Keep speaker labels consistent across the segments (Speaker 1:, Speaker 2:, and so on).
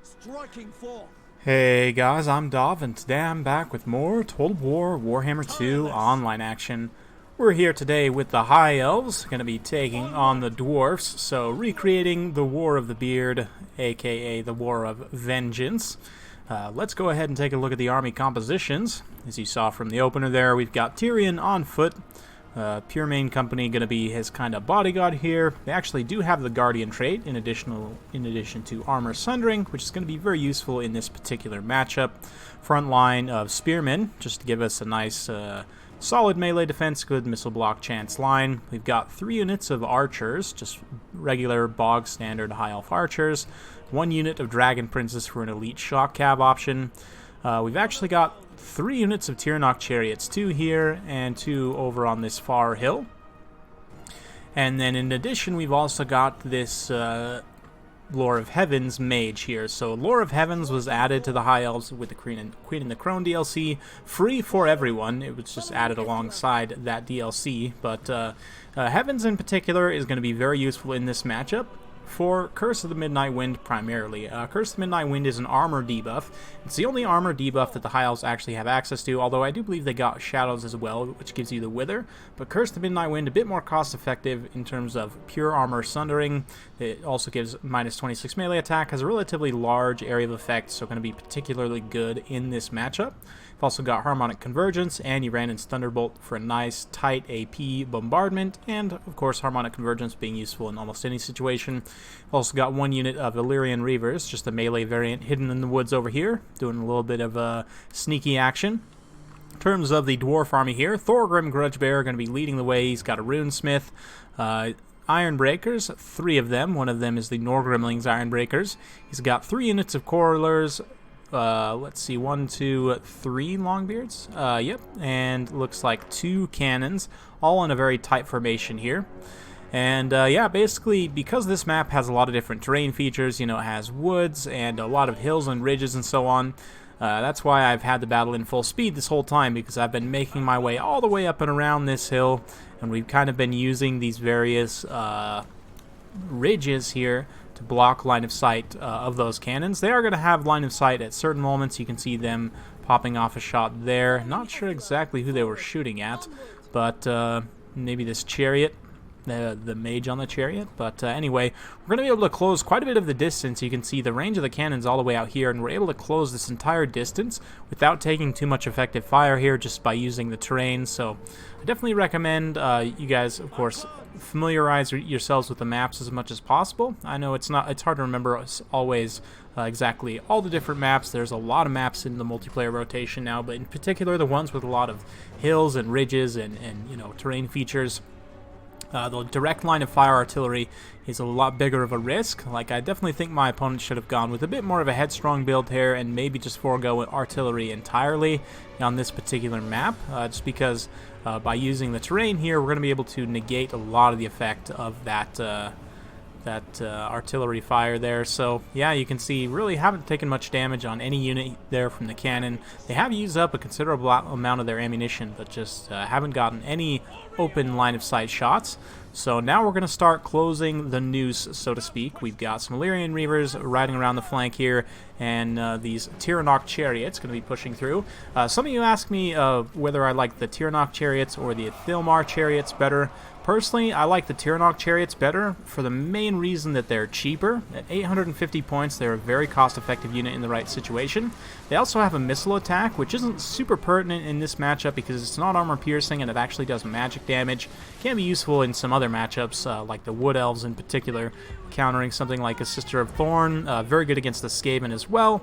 Speaker 1: Striking forth.
Speaker 2: Hey guys, I'm Dov, and today I'm back with more Total War Warhammer 2 online action. We're here today with the High Elves, going to be taking on the Dwarfs, so recreating the War of the Beard, aka the War of Vengeance. Let's go ahead and take a look at the army compositions. As you saw from the opener there, we've got Tyrion on foot. Pure Main Company going to be his kind of bodyguard here. They actually do have the Guardian trait in addition to Armor Sundering, which is going to be very useful in this particular matchup. Front line of Spearmen, just to give us a nice solid melee defense, good missile block chance line. We've got 3 units of Archers, just regular bog standard High Elf Archers. 1 unit of Dragon Princes for an elite shock cab option. We've actually got 3 units of Tiranoc Chariots, 2 here and 2 over on this far hill. And then in addition, we've also got this Lore of Heavens mage here. So Lore of Heavens was added to the High Elves with the Queen and the Crone DLC, free for everyone. It was just added alongside that DLC. But Heavens in particular is going to be very useful in this matchup. For Curse of the Midnight Wind primarily. Curse of the Midnight Wind is an armor debuff. It's the only armor debuff that the High Elves actually have access to, although I do believe they got Shadows as well, which gives you the Wither. But Curse of the Midnight Wind, a bit more cost effective in terms of pure armor sundering. It also gives minus 26 melee attack, has a relatively large area of effect, so going to be particularly good in this matchup. We've also got Harmonic Convergence and Uranus Thunderbolt for a nice tight AP bombardment, and of course Harmonic Convergence being useful in almost any situation. We've also got 1 unit of Illyrian Reavers, just a melee variant hidden in the woods over here, doing a little bit of sneaky action. In terms of the Dwarf army here, Thorgrim Grudgebearer going to be leading the way. He's got a Runesmith. Ironbreakers, 3 of them. One of them is the Norgrimlings Ironbreakers. He's got 3 units of Correlers. Let's see, 1, 2, 3 Longbeards. Yep, and looks like 2 cannons, all in a very tight formation here. And yeah, basically, because this map has a lot of different terrain features, you know, it has woods and a lot of hills and ridges and so on. That's why I've had the battle in full speed this whole time, because I've been making my way all the way up and around this hill, and we've kind of been using these various ridges here to block line of sight of those cannons. They are going to have line of sight at certain moments. You can see them popping off a shot there. Not sure exactly who they were shooting at, but maybe this chariot. The mage on the chariot. But anyway, we're going to be able to close quite a bit of the distance. You can see the range of the cannons all the way out here, and we're able to close this entire distance without taking too much effective fire here, just by using the terrain. So I definitely recommend you guys, of course, familiarize yourselves with the maps as much as possible. I know it's hard to remember always exactly all the different maps. There's a lot of maps in the multiplayer rotation now, but in particular the ones with a lot of hills and ridges and you know, terrain features. The direct line of fire artillery is a lot bigger of a risk. Like, I definitely think my opponent should have gone with a bit more of a headstrong build here and maybe just forego artillery entirely on this particular map, just because by using the terrain here, we're going to be able to negate a lot of the effect of that artillery fire there. So yeah, you can see really haven't taken much damage on any unit there from the cannon. They have used up a considerable amount of their ammunition, but just haven't gotten any open line of sight shots. So now we're going to start closing the noose, so to speak. We've got some Illyrian Reavers riding around the flank here, and these Tiranoc Chariots going to be pushing through. Some of you asked me whether I like the Tiranoc Chariots or the Thilmar Chariots better. Personally, I like the Tiranoc Chariots better for the main reason that they're cheaper. At 850 points, they're a very cost-effective unit in the right situation. They also have a missile attack, which isn't super pertinent in this matchup because it's not armor-piercing and it actually does magic damage. Can be useful in some other matchups, like the Wood Elves in particular, countering something like a Sister of Thorn. Very good against the Skaven as well.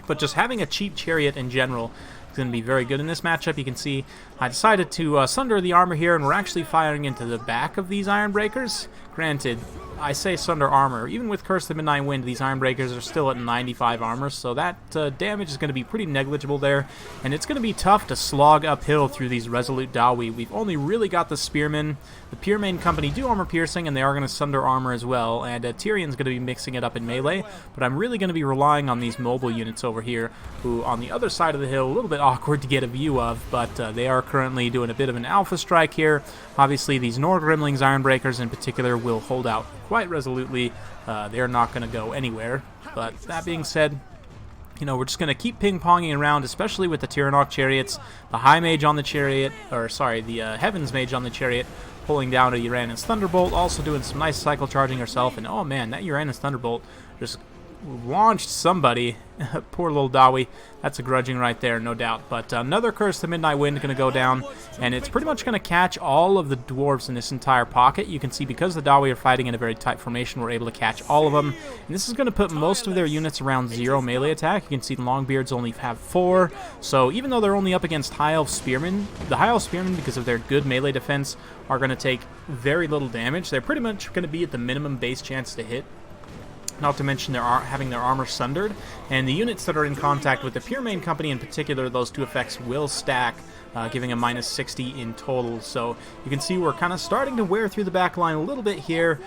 Speaker 2: But just having a cheap chariot in general is going to be very good in this matchup. You can see I decided to sunder the armor here, and we're actually firing into the back of these Ironbreakers. Granted, I say sunder armor. Even with Curse of the Midnight Wind, these Ironbreakers are still at 95 armor, so that damage is going to be pretty negligible there, and it's going to be tough to slog uphill through these Resolute Dawi. We've only really got the Spearmen. The Pure Main Company do armor piercing, and they are going to sunder armor as well, and Tyrion's going to be mixing it up in melee, but I'm really going to be relying on these mobile units over here, who on the other side of the hill, a little bit awkward to get a view of, but they are currently doing a bit of an alpha strike here. Obviously, these Norgrimlings Ironbreakers in particular will hold out quite resolutely. They're not going to go anywhere. But that being said, we're just going to keep ping-ponging around, especially with the Tiranoc chariots, the High Mage on the chariot, the Heavens Mage on the chariot, pulling down a Uranus Thunderbolt, also doing some nice cycle charging herself, and oh man, that Uranus Thunderbolt just launched somebody. Poor little Dawi. That's a grudging right there, no doubt. But another Curse of the Midnight Wind going to go down, and it's pretty much going to catch all of the dwarves in this entire pocket. You can see because the Dawi are fighting in a very tight formation, we're able to catch all of them. And this is going to put most of their units around 0 melee attack. You can see the Longbeards only have 4. So even though they're only up against High Elf Spearmen, the High Elf Spearmen, because of their good melee defense, are going to take very little damage. They're pretty much going to be at the minimum base chance to hit. Not to mention having their armor sundered, and the units that are in contact with the Pure Main Company in particular, those two effects will stack, giving a minus 60 in total. So you can see we're kind of starting to wear through the back line a little bit here.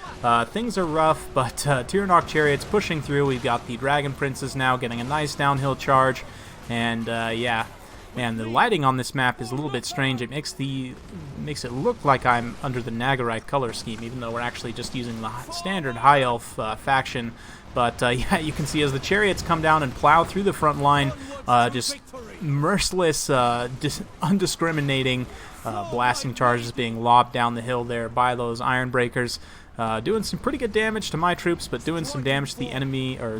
Speaker 2: Things are rough, but Tiranoc Chariot's pushing through. We've got the Dragon Princes now getting a nice downhill charge, and yeah. Man, the lighting on this map is a little bit strange. It makes it look like I'm under the Nagarite color scheme, even though we're actually just using the standard High Elf faction. But yeah, you can see as the chariots come down and plow through the front line, just merciless, undiscriminating blasting charges being lobbed down the hill there by those Iron Breakers. Doing some pretty good damage to my troops, but doing some damage to the enemy, or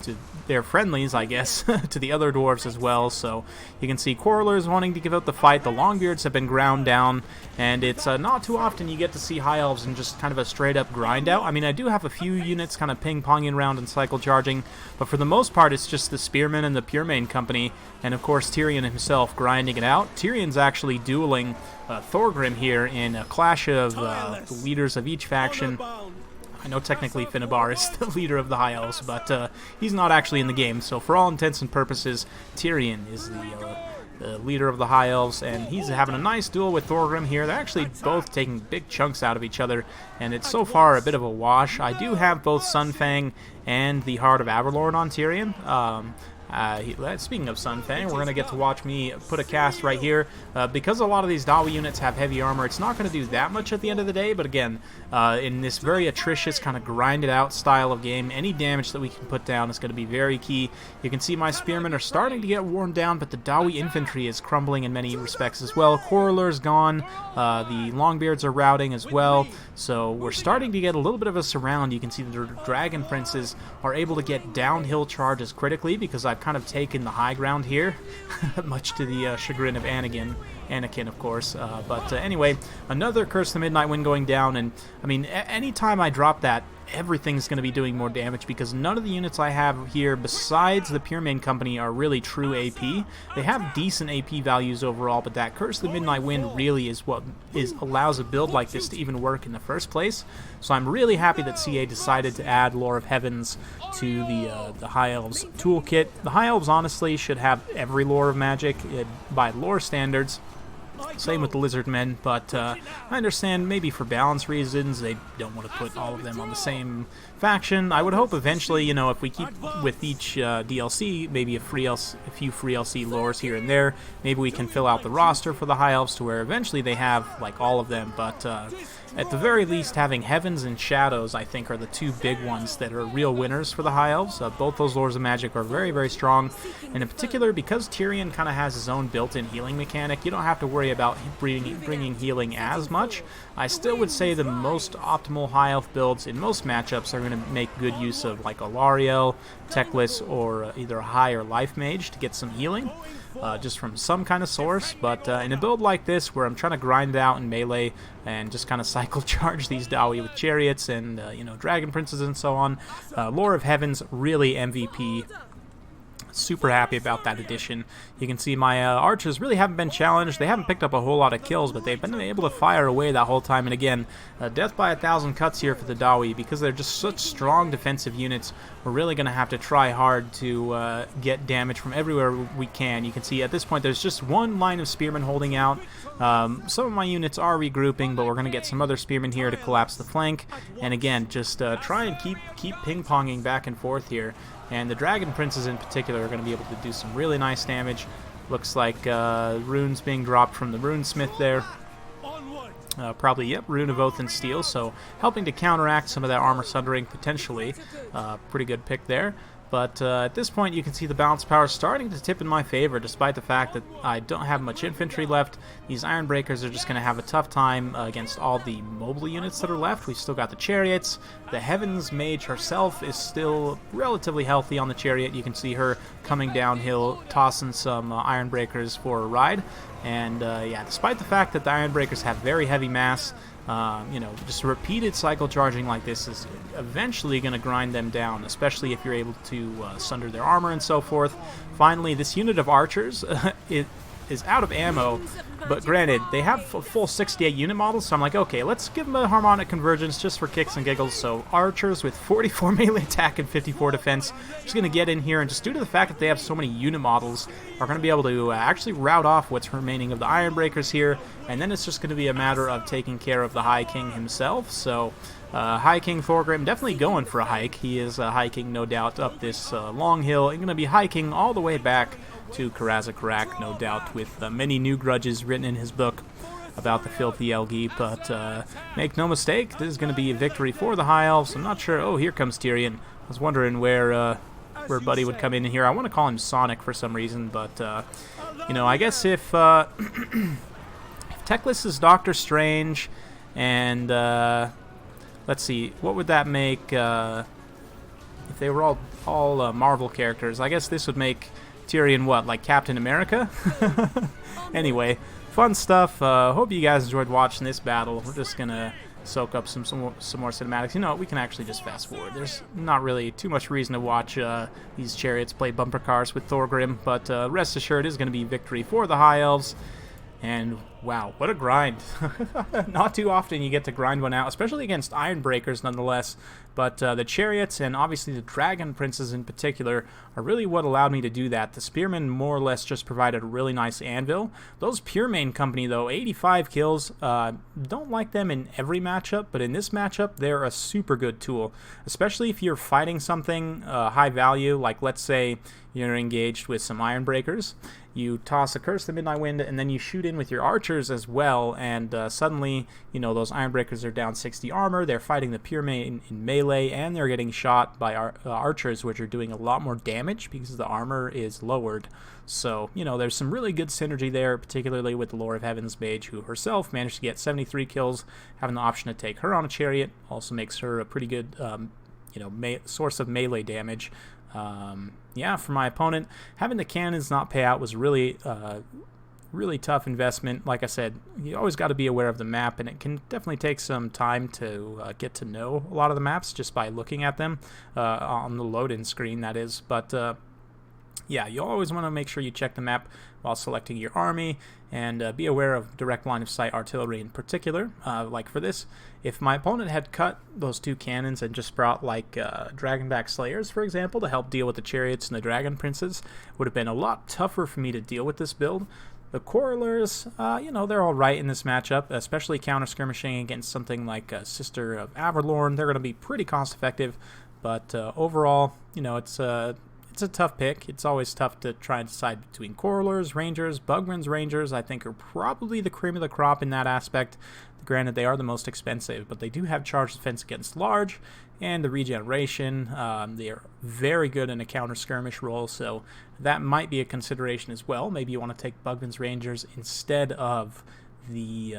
Speaker 2: to their friendlies, I guess, to the other dwarves as well. So you can see Quarrelers wanting to give out the fight. The Longbeards have been ground down, and it's not too often you get to see High Elves in just kind of a straight-up grind out. I mean, I do have a few units kind of ping-ponging around and cycle charging, but for the most part, it's just the Spearmen and the Pure Main Company, and of course Tyrion himself grinding it out. Tyrion's actually dueling Thorgrim here in a clash of the leaders of each faction. I know technically Finnabar is the leader of the High Elves, but he's not actually in the game, so for all intents and purposes, Tyrion is the leader of the High Elves, and he's having a nice duel with Thorgrim here. They're actually both taking big chunks out of each other, and it's so far a bit of a wash. I do have both Sunfang and the Heart of Averlord on Tyrion. Speaking of Sunfang, we're going to get to watch me put a cast right here. Because a lot of these Dawi units have heavy armor, it's not going to do that much at the end of the day, but again, in this very atrocious kind of grinded out style of game, any damage that we can put down is going to be very key. You can see my Spearmen are starting to get worn down, but the Dawi infantry is crumbling in many respects as well. Quarreler's gone, the Longbeards are routing as well, so we're starting to get a little bit of a surround. You can see the Dragon Princes are able to get downhill charges critically because I've kind of taken the high ground here, much to the chagrin of Anakin, of course. But anyway, another Curse of the Midnight Wind going down, and I mean, anytime I drop that, everything's going to be doing more damage because none of the units I have here besides the Pure Main Company are really true AP. They have decent AP values overall, but that Curse of the Midnight Wind really is what allows a build like this to even work in the first place. So I'm really happy that CA decided to add Lore of Heavens to the High Elves toolkit. The High Elves honestly should have every lore of magic by lore standards. Same with the Lizard Men, but I understand maybe for balance reasons they don't want to put all of them on the same faction. I would hope eventually, if we keep with each DLC, maybe a few free LC lores here and there, maybe we can fill out the roster for the High Elves to where eventually they have like all of them, but at the very least, having Heavens and Shadows, I think, are the two big ones that are real winners for the High Elves. Both those Lores of Magic are very, very strong, and in particular, because Tyrion kind of has his own built-in healing mechanic, you don't have to worry about bringing healing as much. I still would say the most optimal High Elf builds in most matchups are going to make good use of like Alariel, Teclis, or either a High or Life Mage to get some healing. Just from some kind of source, but in a build like this where I'm trying to grind it out in melee and just kind of cycle charge these Dawi with chariots and Dragon Princes and so on, Lore of Heavens really MVP. Super happy about that addition. You can see my archers really haven't been challenged. They haven't picked up a whole lot of kills, but they've been able to fire away that whole time. And again, death by 1,000 cuts here for the Dawi. Because they're just such strong defensive units, we're really going to have to try hard to get damage from everywhere we can. You can see at this point there's just one line of Spearmen holding out. Some of my units are regrouping, but we're going to get some other Spearmen here to collapse the flank. And again, just try and keep ping-ponging back and forth here. And the Dragon Princes in particular are going to be able to do some really nice damage. Looks like runes being dropped from the Runesmith there. Probably, yep, Rune of Oath and Steel, so helping to counteract some of that armor sundering potentially. Pretty good pick there. But at this point, you can see the balance power starting to tip in my favor, despite the fact that I don't have much infantry left. These Iron Breakers are just going to have a tough time against all the mobile units that are left. We've still got the chariots. The Heavens Mage herself is still relatively healthy on the chariot. You can see her coming downhill, tossing some Iron Breakers for a ride. And yeah, despite the fact that the Iron Breakers have very heavy mass, just repeated cycle charging like this is eventually going to grind them down, especially if you're able to sunder their armor and so forth. Finally, this unit of archers it is out of ammo, but granted, they have a full 68 unit models, so I'm like, okay, let's give them a harmonic convergence just for kicks and giggles. So archers with 44 melee attack and 54 defense, just going to get in here, and just due to the fact that they have so many unit models, are going to be able to actually rout off what's remaining of the Iron Breakers here, and then it's just going to be a matter of taking care of the High King himself. So High King Thorgrim definitely going for a hike. He is hiking, no doubt, up this long hill, and going to be hiking all the way back to Karazakrak, no doubt, with many new grudges written in his book about the filthy Elgi. But make no mistake, this is going to be a victory for the High Elves. I'm not sure. Oh, here comes Tyrion. I was wondering where Buddy would come in here. I want to call him Sonic for some reason, but I guess if Teclis is Doctor Strange, and let's see, what would that make if they were all Marvel characters? I guess this would make Tyrion what, like Captain America? Anyway, fun stuff. Hope you guys enjoyed watching this battle. We're just gonna soak up some more cinematics. We can actually just fast forward. There's not really too much reason to watch these chariots play bumper cars with Thorgrim, but rest assured, it is going to be victory for the High Elves. And wow, what a grind. Not too often you get to grind one out, especially against Iron Breakers nonetheless. But the Chariots, and obviously the Dragon Princes in particular, are really what allowed me to do that. The Spearmen more or less just provided a really nice anvil. Those Pure Main Company, though, 85 kills. Don't like them in every matchup, but in this matchup, they're a super good tool. Especially if you're fighting something high value, like let's say you're engaged with some Iron Breakers. You toss a Curse of the Midnight Wind, and then you shoot in with your archers as well, and suddenly, those Iron Breakers are down 60 armor. They're fighting the Pure Main in melee, and they're getting shot by archers, which are doing a lot more damage because the armor is lowered. So, there's some really good synergy there, particularly with the Lord of Heaven's Mage, who herself managed to get 73 kills. Having the option to take her on a chariot also makes her a pretty good, source of melee damage. Yeah, for my opponent, having the cannons not pay out was really tough investment. Like I said, you always got to be aware of the map, and it can definitely take some time to get to know a lot of the maps just by looking at them on the load-in screen, that is. But yeah, you always want to make sure you check the map while selecting your army, and be aware of direct line of sight artillery in particular. Like for this, if my opponent had cut those two cannons and just brought like Dragonback Slayers, for example, to help deal with the chariots and the Dragon Princes, it would have been a lot tougher for me to deal with this build. The Quarrelers, they're all right in this matchup, especially counter-skirmishing against something like Sister of Averlorn. They're going to be pretty cost-effective, but overall, it's a tough pick. It's always tough to try and decide between Quarrelers, Rangers. Bugman's Rangers, I think, are probably the cream of the crop in that aspect. Granted, they are the most expensive, but they do have charge defense against large and the regeneration. They are very good in a counter-skirmish role, so that might be a consideration as well. Maybe you want to take Bugman's Rangers instead of the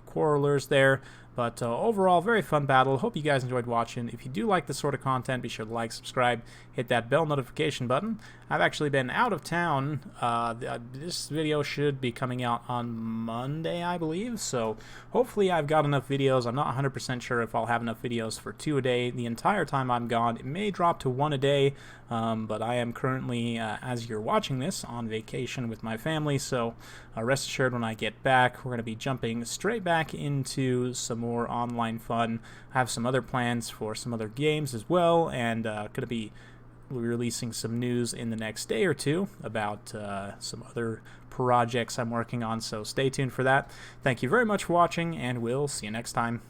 Speaker 2: Quarrelers there. But overall, very fun battle. Hope you guys enjoyed watching. If you do like this sort of content, be sure to like, subscribe, hit that bell notification button. I've actually been out of town. This video should be coming out on Monday, I believe. So hopefully I've got enough videos. I'm not 100% sure if I'll have enough videos for 2 a day the entire time I'm gone. It may drop to 1 a day, but I am currently, as you're watching this, on vacation with my family. So rest assured, when I get back, we're going to be jumping straight back into some more online fun. I have some other plans for some other games as well, and going to be releasing some news in the next day or two about some other projects I'm working on, so stay tuned for that. Thank you very much for watching, and we'll see you next time.